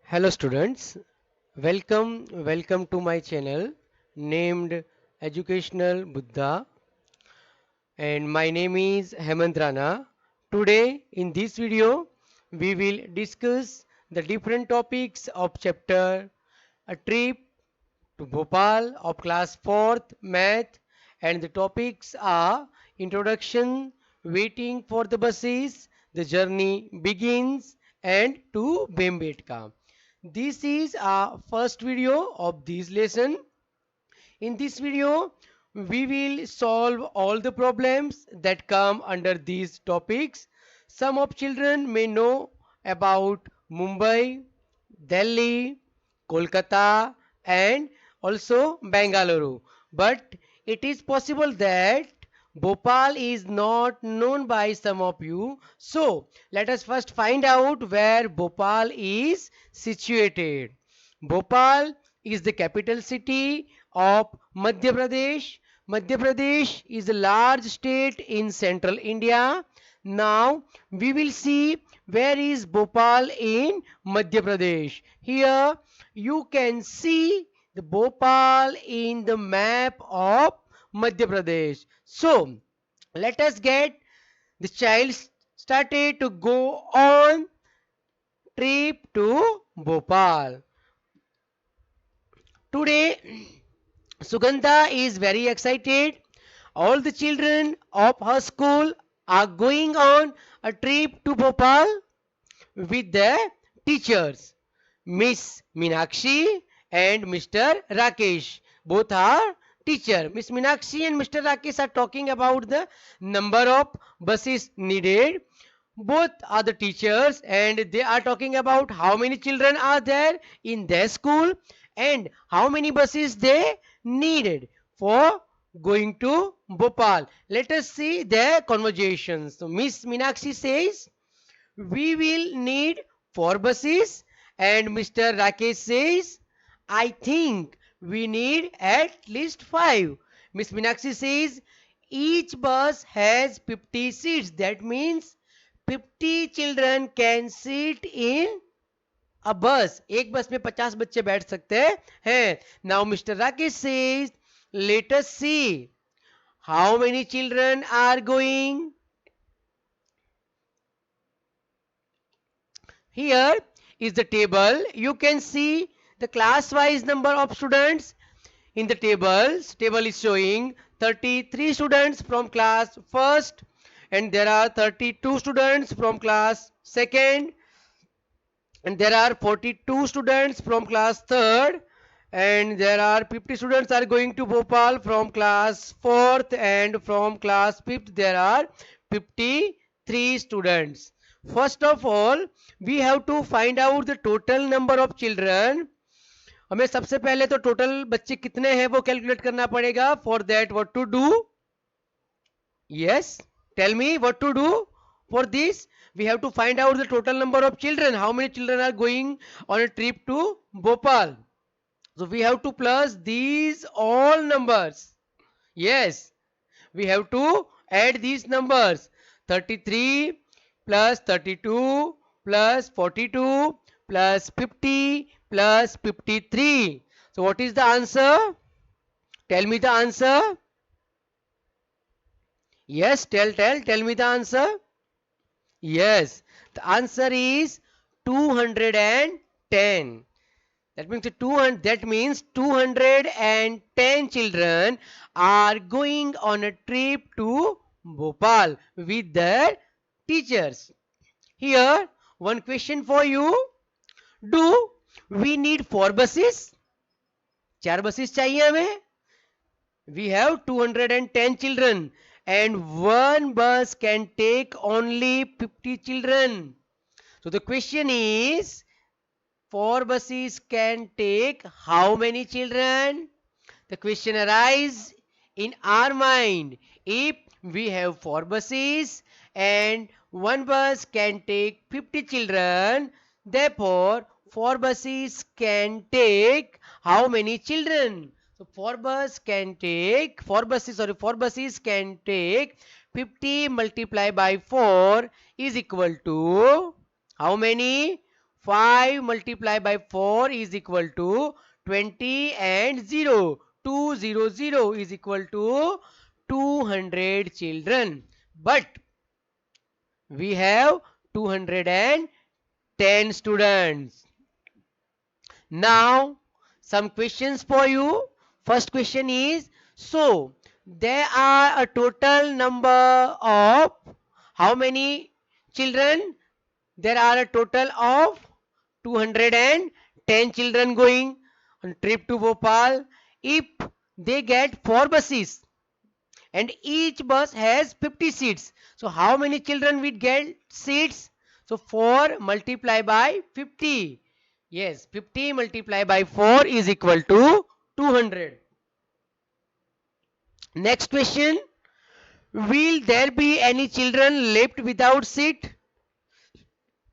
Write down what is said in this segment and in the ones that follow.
Hello students, welcome to my channel named Educational Buddha, and my name is Hemant Rana. Today in this video we will discuss the different topics of chapter a trip to Bhopal of class 4th math, and the topics are introduction, waiting for the buses, the journey begins, and to Bembetka. This is our first video of this lesson. In this video, we will solve all the problems that come under these topics. Some of children may know about Mumbai, Delhi, Kolkata, and also Bangalore. But it is possible that Bhopal is not known by some of you. So let us first find out where Bhopal is situated. Bhopal is the capital city of Madhya Pradesh. Madhya Pradesh is a large state in central India. Now we will see where is Bhopal in Madhya Pradesh. Here you can see the Bhopal in the map of Madhya Pradesh. So let us get the child started to go on trip to Bhopal. Today Sugandha is very excited. All the children of her school are going on a trip to Bhopal with their teachers, Miss Meenakshi and Mr. Rakesh. Both are teacher. Miss Meenakshi and Mr. Rakesh are talking about the number of buses needed. Both are the teachers and they are talking about how many children are there in their school and how many buses they needed for going to Bhopal. Let us see their conversations. So Miss Meenakshi says, we will need 4 buses, and Mr. Rakesh says, I think we need at least 5. Miss Meenakshi says, each bus has 50 seats. That means 50 children can sit in a bus. एक बस में 50 बच्चे बैठ सकते हैं. Now Mr. Rakesh says, let us see how many children are going. Here is the table. You can see the class wise number of students in the tables. Table is showing 33 students from class first, and there are 32 students from class second, and there are 42 students from class third, and there are 50 students are going to Bhopal from class fourth, and from class fifth there are 53 students. First of all, we have to find out the total number of children. हमें सबसे पहले तो total बच्चे कितने हैं वो calculate करना पड़ेगा. For that what to do? Yes, tell me what to do for this. We have to find out the total number of children. How many children are going on a trip to Bhopal? So we have to plus these all numbers. Yes, we have to add these numbers. 33 plus 32 plus 42 plus 50 plus 53. So what is the answer? Tell me the answer. Yes, tell me the answer. Yes, the answer is 210. That means 200. That means 210 children are going on a trip to Bhopal with their teachers. Here, one question for you. Do we need 4 buses? 4 buses चाहिए हमें. We have 210 children and one bus can take only 50 children. So the question is, 4 buses can take how many children? The question arises in our mind. If we have 4 buses and one bus can take 50 children, therefore 4 buses can take how many children? So 4 buses can take 50 multiplied by 4 is equal to how many? 5 multiplied by 4 is equal to 20 and 0. 200 is equal to 200 children. But we have 210 students. Now, some questions for you. First question is, so there are a total number of how many children? There are a total of 210 children going on trip to Bhopal. If they get 4 buses and each bus has 50 seats, so how many children will get seats? So 4 multiplied by 50. Yes, 50 multiplied by 4 is equal to 200. Next question. Will there be any children left without seat?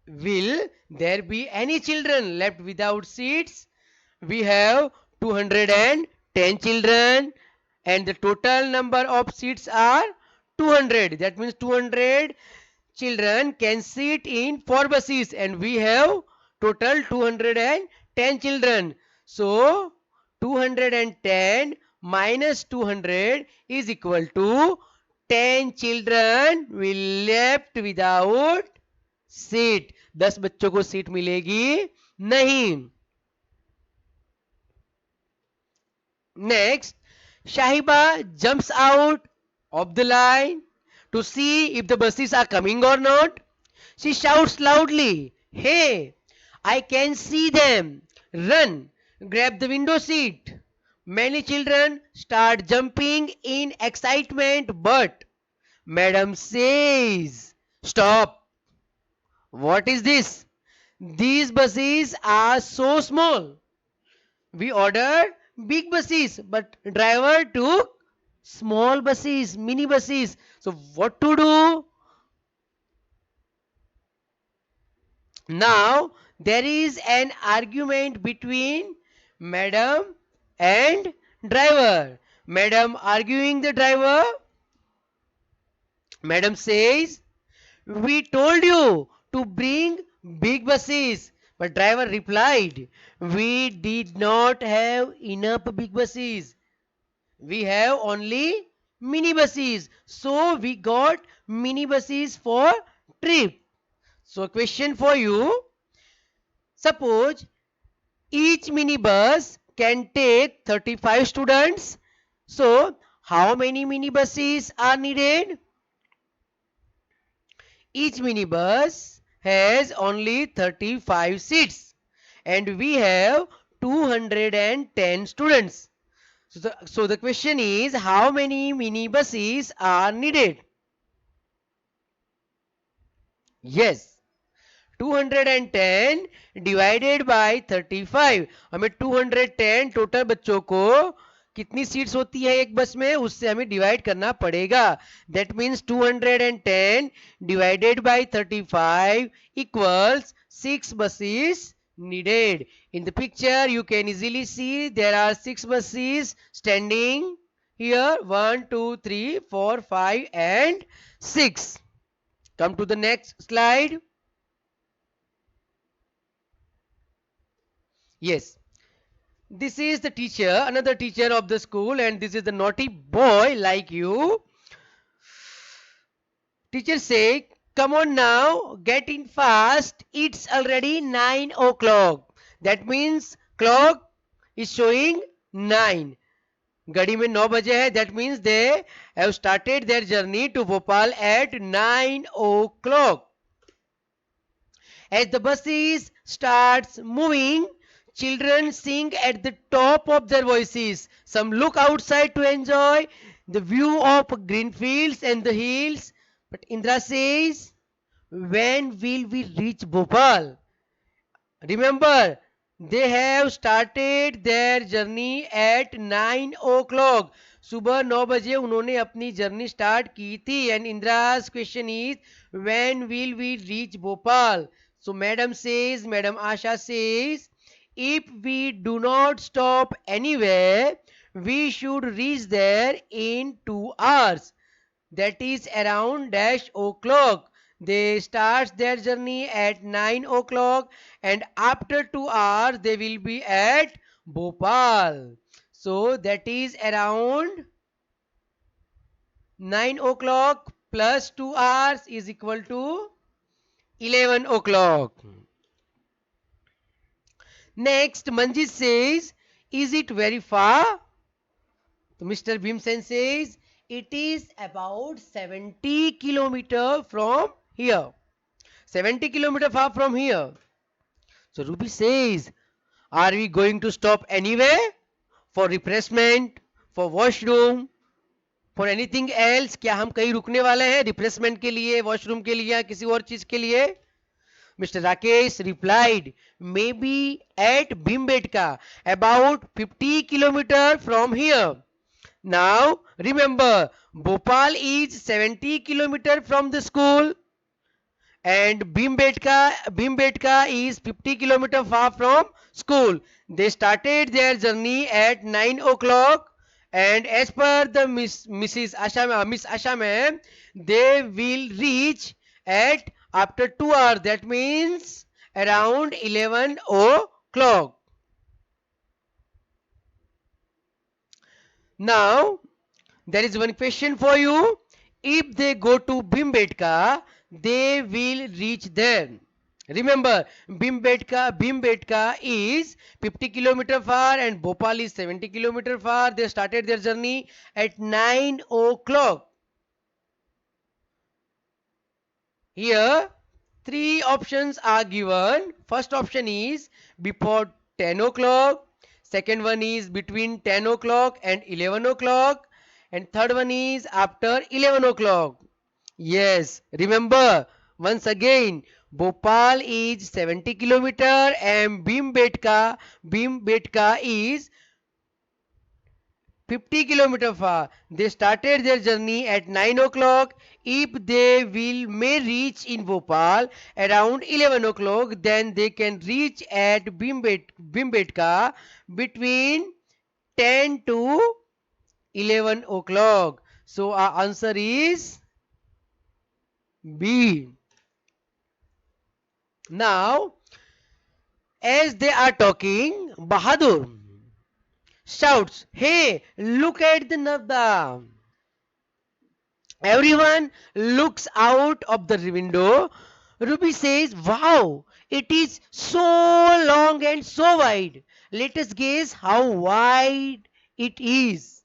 Will there be any children left without seats? We have 210 children and the total number of seats are 200. That means 200 children can sit in 4 buses and we have total 210 children. So 210 minus 200 is equal to 10 children will left without seat. 10 बच्चों को seat मिलेगी नहीं. Next, Shahiba jumps out of the line to see if the buses are coming or not. She shouts loudly, "Hey, I can see them! Run, grab the window seat." Many children start jumping in excitement, but Madam says, "Stop! What is this? These buses are so small. We ordered big buses, but driver took small buses, mini buses. So what to do? Now there is an argument between madam and driver. Madam arguing the driver. Madam says, "We told you to bring big buses." But driver replied, "We did not have enough big buses. We have only mini buses. So we got mini buses for trip." So question for you. Suppose each mini bus can take 35 students. So how many mini buses are needed? Each minibus has only 35 seats and we have 210 students. So the question is, how many minibuses are needed? Yes, 210 divided by 35. हमें 210 total बच्चों को कितनी seats होती है एक बस में उससे हमें डिवाइड करना पड़ेगा. That means 210 divided by 35 equals 6 buses needed. In the picture you can easily see there are 6 buses standing here. 1 2 3 4 5 and 6. Come to the next slide. Yes, this is the teacher, another teacher of the school, and this is the naughty boy like you. Teacher say, "Come on now, get in fast. It's already 9 o'clock." That means clock is showing 9. घड़ी में 9 बजे है. That means they have started their journey to Bhopal at 9 o'clock. As the buses starts moving, children sing at the top of their voices. Some look outside to enjoy the view of green fields and the hills. But Indra says, "When will we reach Bhopal?" Remember, they have started their journey at 9 o'clock. सुबह 9 बजे उन्होंने अपनी journey start की थी. And Indra's question is, when will we reach Bhopal? So madam Asha says, if we do not stop anywhere, we should reach there in 2 hours. That is around dash o'clock. They start their journey at 9 o'clock and after 2 hours they will be at Bhopal. So that is around 9 o'clock plus 2 hours is equal to 11 o'clock. Next, Manjit says, is it very far? So Mr. Bhimsen says, it is about 70 kilometer from here. 70 kilometer far from here. So Ruby says, are we going to stop anywhere for refreshment, for washroom, for anything else? क्या हम कहीं रुकने वाले हैं refreshment के लिए, washroom के लिए या किसी और चीज के लिए? Mr. Rakesh replied, maybe at Bhimbetka, about 50 kilometer from here. Now, remember, Bhopal is 70 kilometer from the school and Bhimbetka is 50 kilometer far from school. They started their journey at 9 o'clock and as per the Miss Asha ma'am, they will reach at after 2 hours. That means around 11 o'clock. Now, there is one question for you. If they go to Bhimbetka, they will reach there. Remember, Bhimbetka is 50 kilometer far and Bhopal is 70 kilometer far. They started their journey at 9 o'clock. Here, three options are given. First option is before 10 o'clock. Second one is between 10 o'clock and 11 o'clock. And third one is after 11 o'clock. Yes, remember once again, Bhopal is 70 kilometer and Bhimbetka is 50 kilometer far. They started their journey at 9 o'clock. If they will may reach in Bhopal around 11 o'clock, then they can reach at Bhimbetka between 10 to 11 o'clock. So our answer is B. Now, as they are talking, Bahadur shouts, hey, look at the Navda. Everyone looks out of the window. Ruby says, wow, it is so long and so wide. Let us guess how wide it is.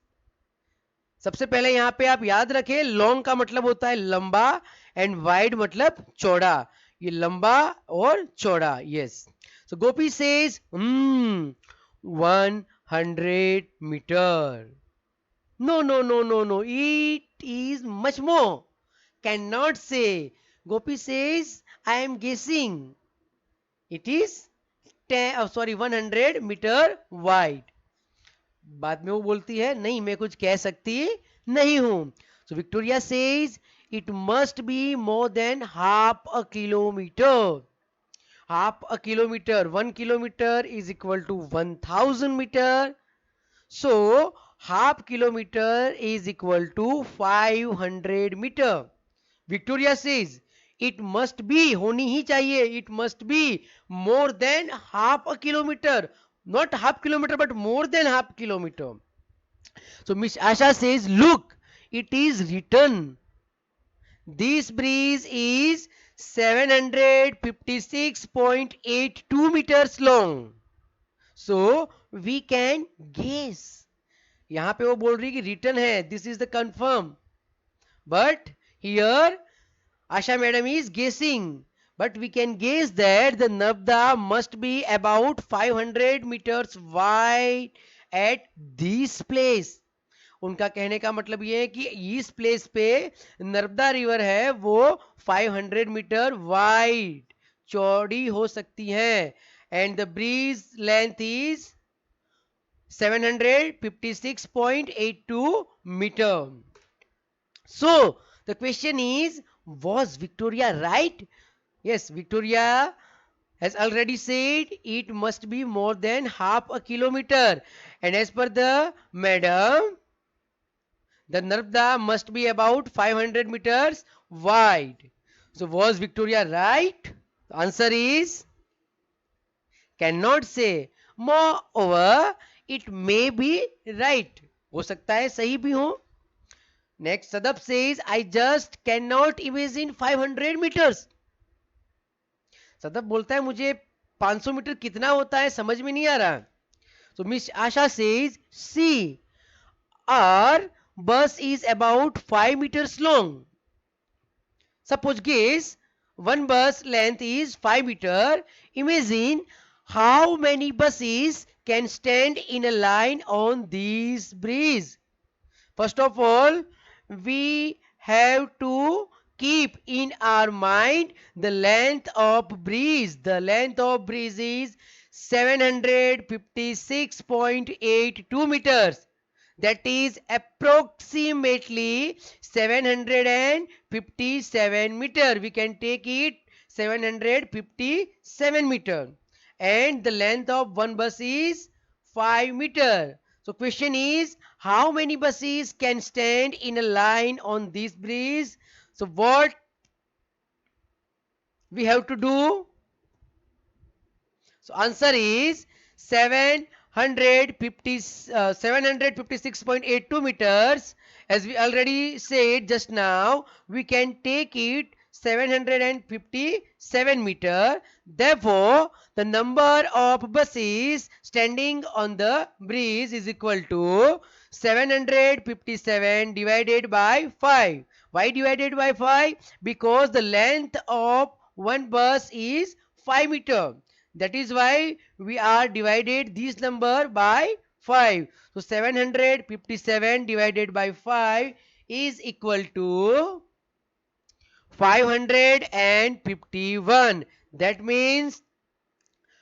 सबसे पहले यहाँ पे आप याद रखें long का मतलब होता है लंबा एंड वाइड मतलब चौड़ा. ये लंबा और चौड़ा. Yes. So Gopi says 100 metre. No, no, no, no, no. It is much more. Cannot say. Gopi says, I am guessing. It is 100 meter wide. बाद में वो बोलती है नहीं मैं कुछ कह सकती नहीं हूं. So Victoria says it must be more than half a kilometer. Half a kilometer. 1 kilometer is equal to 1000 meter. So half kilometer is equal to 500 meter. Victoria says it must be होनी ही चाहिए. It must be more than half a kilometer. Not half kilometer but more than half kilometer. So Miss Asha says look, it is written. This bridge is 756.82 meters long. So we can guess. यहां पे वो बोल रही कि return है this is the confirm but here Asha madam is guessing but we can guess that the Narmada must be about 500 metres wide at this place. उनका कहने का मतलब ये है कि इस प्लेस पे नर्मदा रिवर है वो 500 मीटर वाइड चौड़ी हो सकती है and the bridge length is 756.82 meter. So the question is, was Victoria right? Yes, Victoria has already said it must be more than half a kilometer. And as per the madam, the Narmada must be about 500 meters wide. So was Victoria right? The answer is cannot say. Moreover, it may be right. हो सकता है सही भी हो. Next, Sadap says, I just cannot imagine 500 meters. सदप बोलता है मुझे 500 metre कितना होता है समझ में नहीं आ रहा. So Miss Asha says, see, our bus is about 5 meters long. Suppose guess one bus length is 5 meter. Imagine how many buses can stand in a line on this bridge. First of all, we have to keep in our mind the length of bridge. The length of bridge is 756.82 meters. That is approximately 757 meter. We can take it 757 meter. And the length of one bus is 5 meter. So question is, how many buses can stand in a line on this bridge? So what we have to do? So answer is 756.82 meters. As we already said just now, we can take it 757 meter. Therefore, the number of buses standing on the bridge is equal to 757 divided by 5. Why divided by 5? Because the length of one bus is 5 meter. That is why we are divided this number by 5. So 757 divided by 5 is equal to 551. That means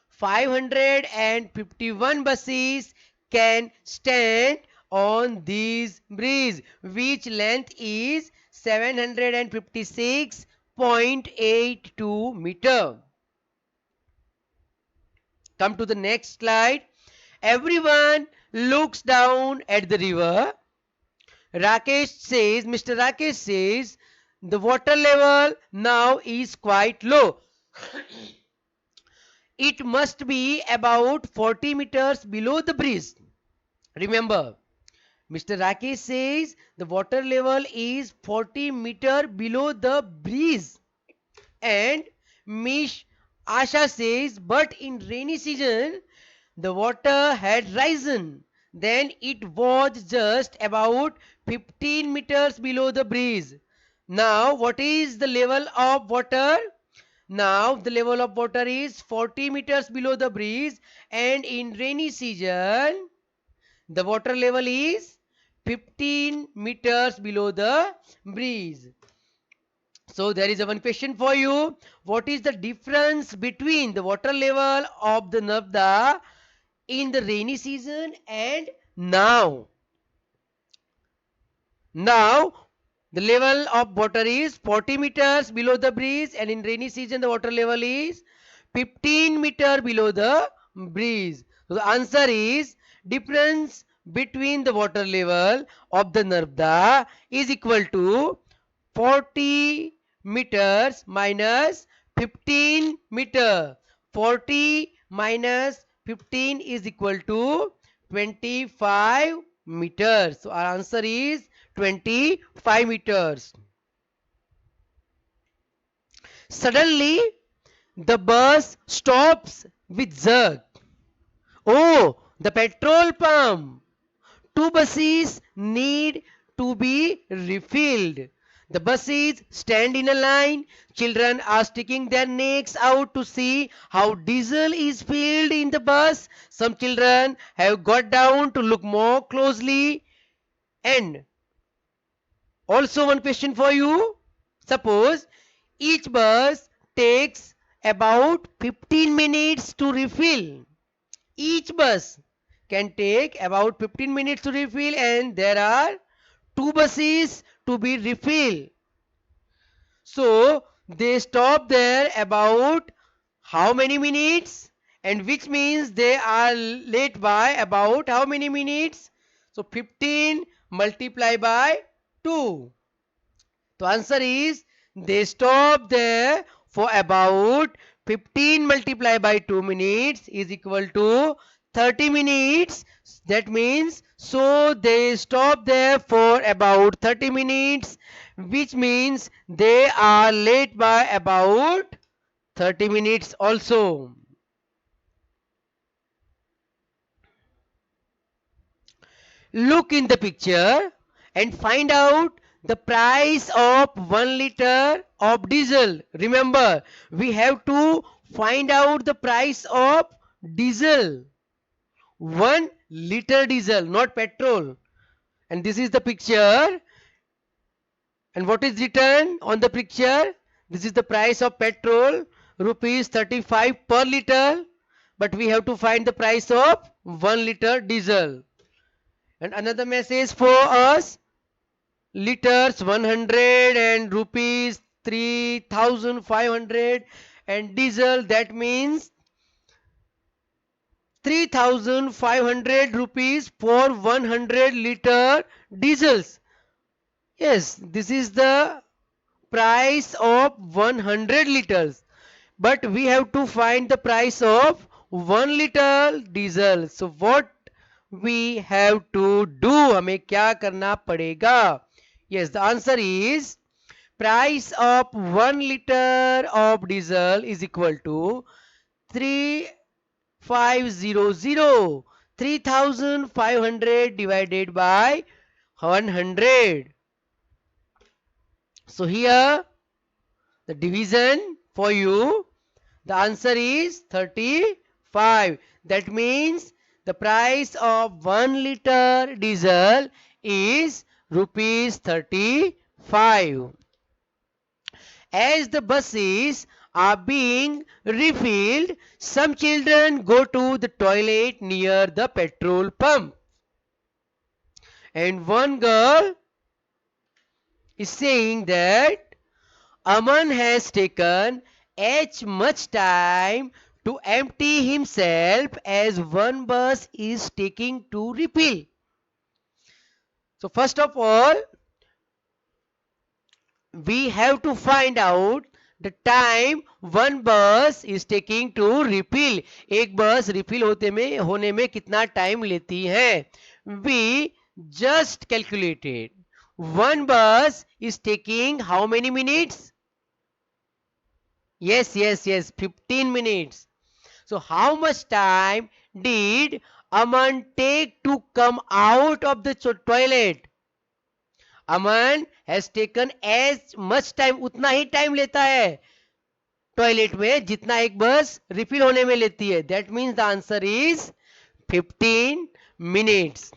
551 buses can stand on this bridge, which length is 756.82 meter. Come to the next slide. Everyone looks down at the river. Mr. Rakesh says, the water level now is quite low. It must be about 40 meters below the bridge. Remember, Mr. Rakesh says the water level is 40 meter below the bridge. And Miss Asha says, but in rainy season, the water had risen. Then it was just about 15 meters below the bridge. Now, what is the level of water? Now, the level of water is 40 meters below the bridge, and in rainy season, the water level is 15 meters below the bridge. So there is a one question for you. What is the difference between the water level of the Narmada in the rainy season and now? Now the level of water is 40 meters below the bridge, and in rainy season the water level is 15 meter below the bridge. So the answer is difference between the water level of the Narmada is equal to 40 meters minus 15 meter. 40 minus 15 is equal to 25 meters. So our answer is 25 meters. Suddenly, the bus stops with jerk. Oh, the petrol pump. Two buses need to be refilled. The buses stand in a line. Children are sticking their necks out to see how diesel is filled in the bus. Some children have got down to look more closely. And also one question for you. Suppose each bus takes about 15 minutes to refill. Each bus can take about 15 minutes to refill, and there are two buses to be refilled. So they stop there about how many minutes, and which means they are late by about how many minutes? So 15 multiplied by 2. The answer is they stop there for about 15 multiplied by 2 minutes is equal to 30 minutes. That means, so they stop there for about 30 minutes, which means they are late by about 30 minutes also. Look in the picture and find out the price of 1 liter of diesel. Remember, we have to find out the price of diesel. 1 liter diesel, not petrol. And this is the picture. And what is written on the picture? This is the price of petrol, rupees 35 per liter. But we have to find the price of 1 liter diesel. And another message for us, liters 100 and rupees 3500, and diesel, that means 3500 rupees for 100 liter diesels. Yes, this is the price of 100 liters, but we have to find the price of 1 liter diesel. So what we have to do, हमें क्या करना पड़ेगा? Yes, the answer is price of 1 liter of diesel is equal to 3500, 3500 divided by 100. So here the division for you, the answer is 35. That means the price of 1 liter diesel is rupees 35. As the buses are being refilled, some children go to the toilet near the petrol pump. And one girl is saying that Aman has taken as much time to empty himself as one bus is taking to refill. So first of all, we have to find out the time one bus is taking to refill. एक बस refill होने में कितना time लेती है? We just calculated. One bus is taking how many minutes? Yes, 15 minutes. So how much time did Aman take to come out of the toilet? Aman has taken as much time, उतना ही time लेता है toilet में जितना एक बस refill होने में लेती है. That means the answer is 15 minutes.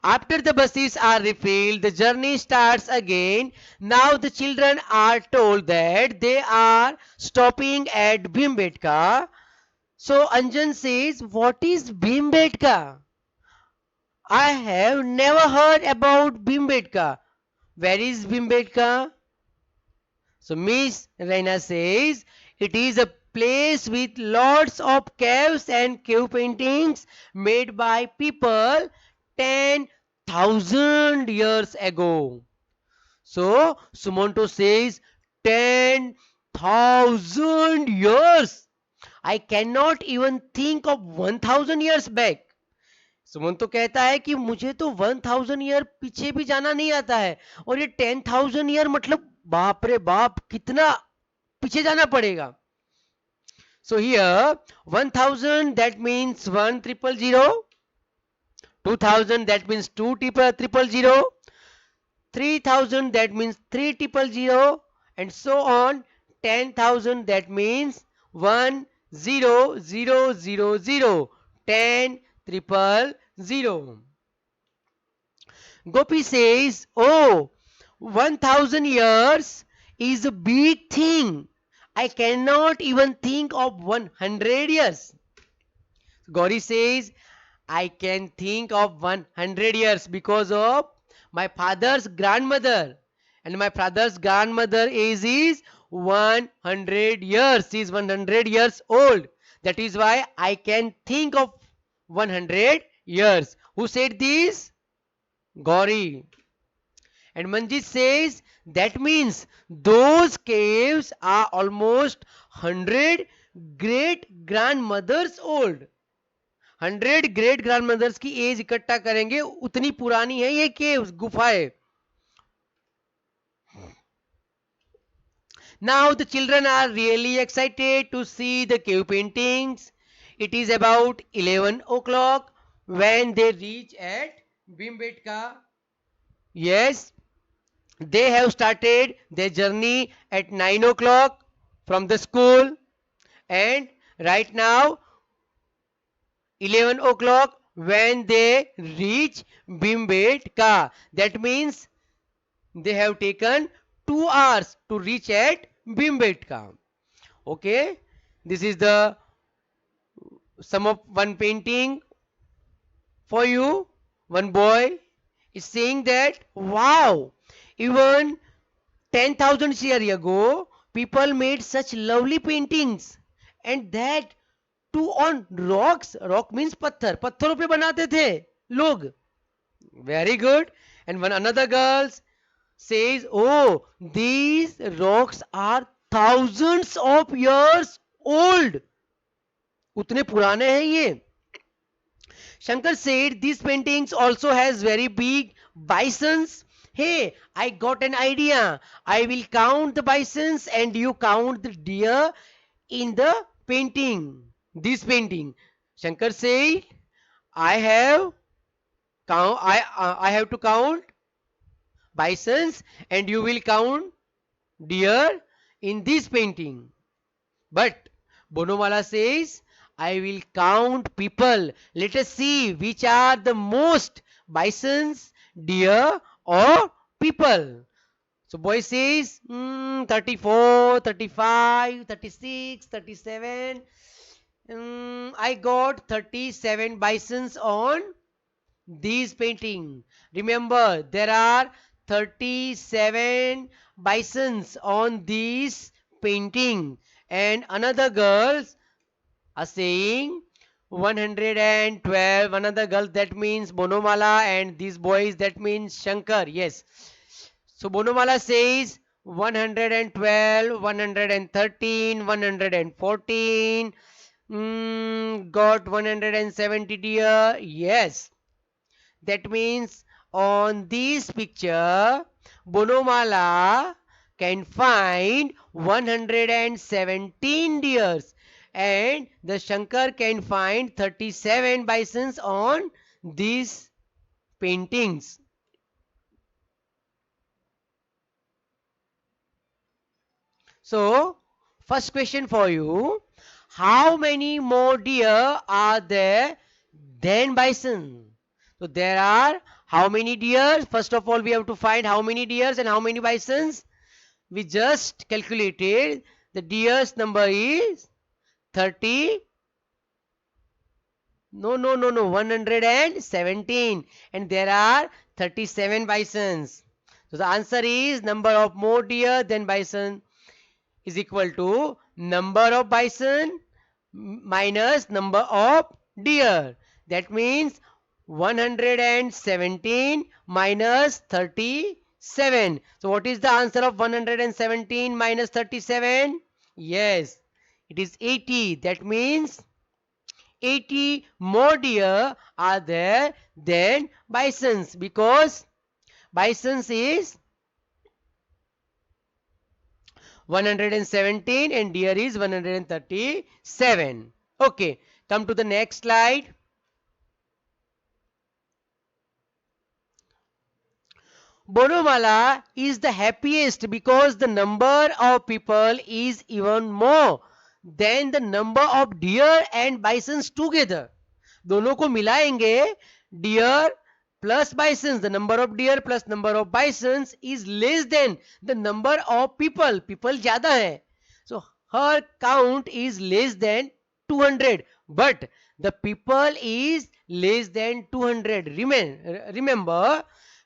After the buses are refilled, the journey starts again. Now the children are told that they are stopping at Bhimbetka. So Anjan says, what is Bhimbetka? I have never heard about Bhimbetka. Where is Bhimbetka? So Miss Raina says, it is a place with lots of caves and cave paintings made by people 10,000 years ago. So Sumonto says 10,000 years. I cannot even think of 1,000 years back. सुमन तो कहता है कि मुझे तो 1,000 year पीछे भी जाना नहीं आता है, और ये 10,000 ईयर मतलब बाप रे बाप कितना पीछे जाना पड़ेगा. So here 1,000 that means 1,000, 2,000 that means 2,000, 3,000 that means 3,000, and so on. 10,000 that means 1,0,0,0, 10,000. Gopi says, oh, 1,000 years is a big thing. I cannot even think of 100 years. Gauri says, I can think of 100 years because of my father's grandmother. And my father's grandmother age is 100 years. She is 100 years old. That is why I can think of 100 years. Who said this? Gauri. And Manjit says that means those caves are almost 100 great grandmothers old. 100 great grandmothers की age इकट्ठा करेंगे उतनी पुरानी है ये caves गुफाएं. Now the children are really excited to see the cave paintings. It is about 11 o'clock when they reach at Bhimbetka. Yes, they have started their journey at 9 o'clock from the school, and right now 11 o'clock when they reach Bhimbetka. That means they have taken 2 hours to reach at Bhimbetka. Okay, this is the sum of one painting for you. One boy is saying that wow, even 10,000 years ago people made such lovely paintings, and that too on rocks. Rock means पत्थर, पत्थरों पे बनाते थे लोग. Very good. And one another girl says, oh, these rocks are thousands of years old. उतने पुराने हैं ये. Shankar said these paintings also has very big bisons. Hey, I got an idea. I will count the bisons and you count the deer in the painting. This painting. Shankar said, I have I have to count bisons and you will count deer in this painting. But Bonowala says, I will count people. Let us see which are the most bisons, deer, or people. So boy says 34, 35, 36, 37. I got 37 bisons on this painting. Remember, there are 37 bisons on this painting. And another girls are saying 112. Another girl, that means Bonomala, and these boys, that means Shankar. Yes. So Bonomala says 112, 113, 114. Got 170 deer. Yes. That means on this picture, Bonomala can find 117 deers, and the Shankar can find 37 bisons on these paintings. So, first question for you. How many more deer are there than bison? So there are how many deers? First of all, we have to find how many deers and how many bisons. We just calculated the deers number is 30. No, 117. And there are 37 bisons. So the answer is number of more deer than bison is equal to number of bison minus number of deer. That means 117 minus 37. So what is the answer of 117 minus 37? Yes, it is 80. That means 80 more deer are there than bisons, because bisons is 117 and deer is 137. Okay, come to the next slide. Bonamala is the happiest because the number of people is even more than the number of deer and bisons together. दोनों को मिलाएंगे, deer plus bisons, the number of deer plus number of bisons is less than the number of people. People ज़्यादा है. So her count is less than 200, but the people is less than 200. Remember,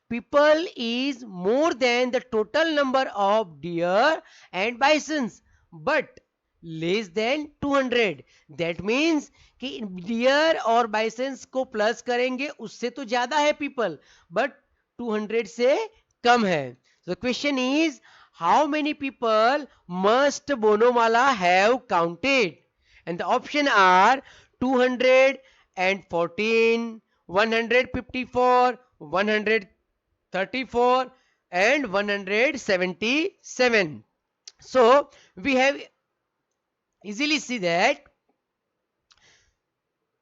people is more than the total number of deer and bisons, but less than 200. That means कि dear और बाइसेंस को plus करेंगे उससे तो ज्यादा है people, but 200 से कम है. So the question is, how many people must Bonamala have counted? And the option are 214, 154, 134 and 177. So we have easily see that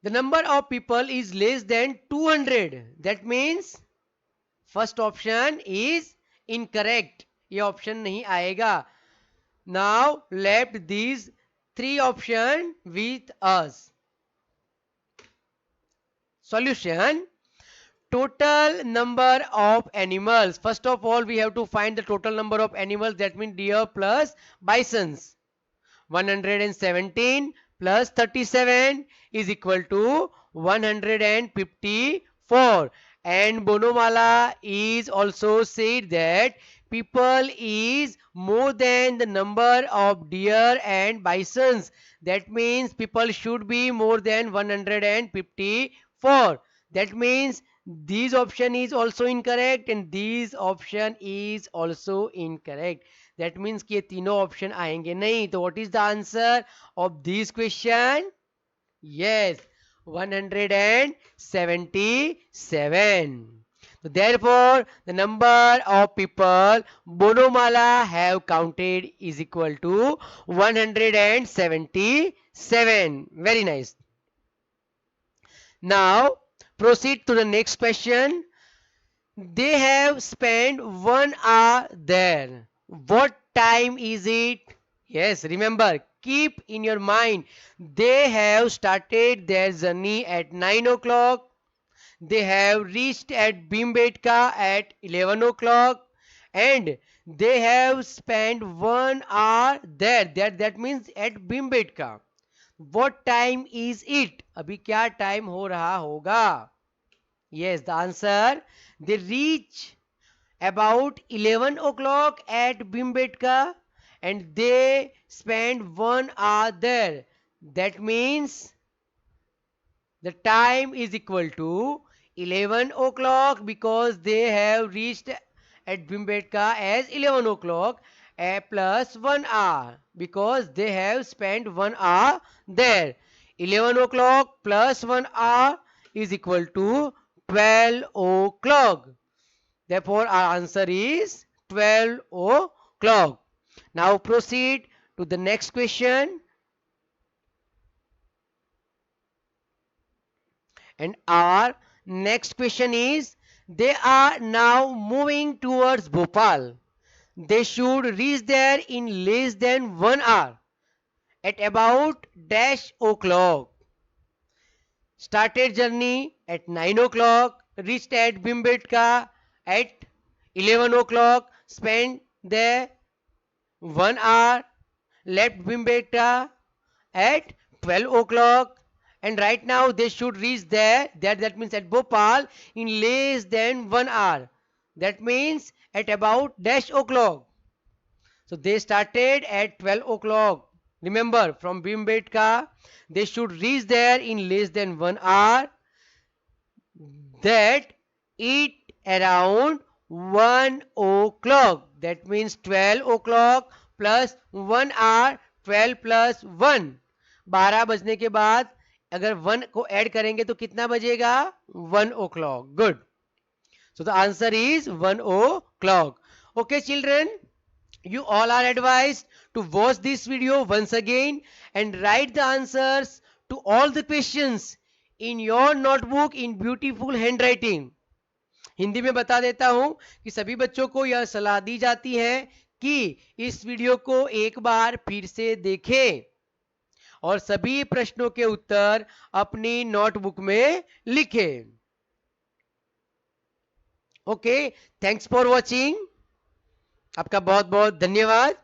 the number of people is less than 200. That means first option is incorrect. ये option नहीं आएगा. Now left these three option with us. Solution. Total number of animals. First of all, we have to find the total number of animals. That means deer plus bisons. 117 plus 37 is equal to 154. And Bonamala is also said that people is more than the number of deer and bisons. That means people should be more than 154. That means this option is also incorrect and this option is also incorrect. That means कि ये तीनों option आएंगे नहीं. तो what is the answer of this question? Yes, 177. So therefore, the number of people Bonamala have counted is equal to 177. Very nice. Now proceed to the next question. They have spent 1 hour there. What time is it? Yes, remember, keep in your mind. They have started their journey at 9 o'clock. They have reached at Bhimbetka at 11 o'clock. And they have spent 1 hour there. That means at Bhimbetka. What time is it? अभी क्या time हो रहा होगा? Yes, the answer. They reach about 11 o'clock at Bhimbetka and they spend 1 hour there. That means the time is equal to 11 o'clock because they have reached at Bhimbetka as 11 o'clock plus 1 hour because they have spent 1 hour there. 11 o'clock plus 1 hour is equal to 12 o'clock. Therefore, our answer is 12 o'clock. Now proceed to the next question. And our next question is, they are now moving towards Bhopal. They should reach there in less than 1 hour at about dash o'clock. Started journey at 9 o'clock, reached at Bhimbetka at 11 o'clock, spent there 1 hour, left Bhimbetka at 12 o'clock, and right now they should reach there, that means at Bhopal, in less than 1 hour. That means at about dash o'clock. So they started at 12 o'clock. Remember, from Bhimbetka, they should reach there in less than 1 hour. That it around 1 o'clock. That means 12 o'clock plus 1 hour, 12 plus 1. 12 बजने के बाद अगर 1 को add करेंगे तो कितना बजेगा? 1 o'clock. Good. So the answer is 1 o'clock. Okay, children, you all are advised to watch this video once again and write the answers to all the questions in your notebook in beautiful handwriting. Hindi में बता देता हूं कि सभी बच्चों को यह सलाह दी जाती है कि इस वीडियो को एक बार फिर से देखें और सभी प्रश्नों के उत्तर अपनी नोटबुक में लिखें. Okay, thanks for watching. आपका बहुत बहुत धन्यवाद.